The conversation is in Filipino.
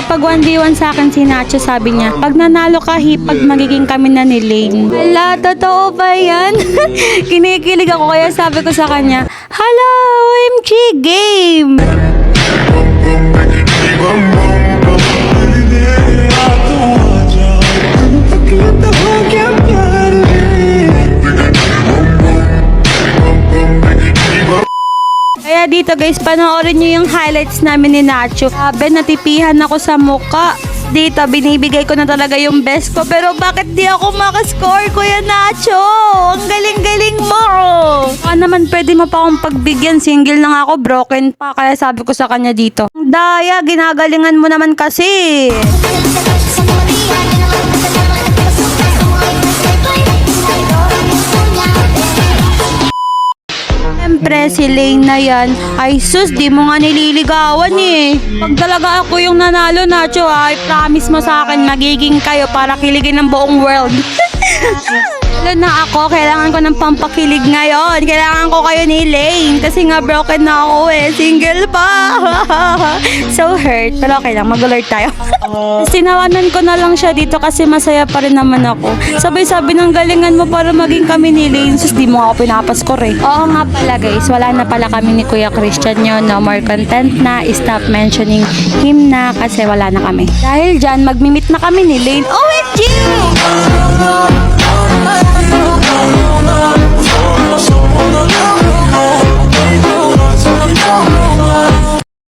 nakipag 1v1 sa akin si Nacho, sabi niya, pag nanalo ka, hipag magiging kami na ni Lane. Hala, totoo ba yan? Kinikilig ako kaya sabi ko sa kanya, hala, OMG, game! Kaya dito guys, panoorin nyo yung highlights namin ni Nacho. Sabi, natipihan ako sa muka. Dito, binibigay ko na talaga yung best ko. Pero bakit di ako makascore, Kuya Nacho? Ang galing-galing mo! Naman pwede mo pa akong pagbigyan. Single na nga ako, broken pa. Kaya sabi ko sa kanya dito, Daya, ginagalingan mo naman kasi. Siyempre, si Lane na yan. Ay sus, di mo nga nililigawan eh. Pag talaga ako yung nanalo, Nacho, ay promise mo sa akin, magiging kayo para kiligin ng buong world. Lalo na ako, kailangan ko ng pampakilig ngayon. Kailangan ko kayo ni Lane kasi nga broken na ako eh. Single pa. So hurt. Pero okay lang, mag-alert tayo. Sinawanan ko na lang siya dito kasi masaya pa rin naman ako. Sabay-sabi ng galingan mo para maging kami ni Lane. Sus, di mo ako pinapaskor eh. Oo nga pala guys, wala na pala kami ni Kuya Christian yun. No more content na. Stop mentioning him na kasi wala na kami. Dahil dyan, magmimit na kami ni Lane. OMG!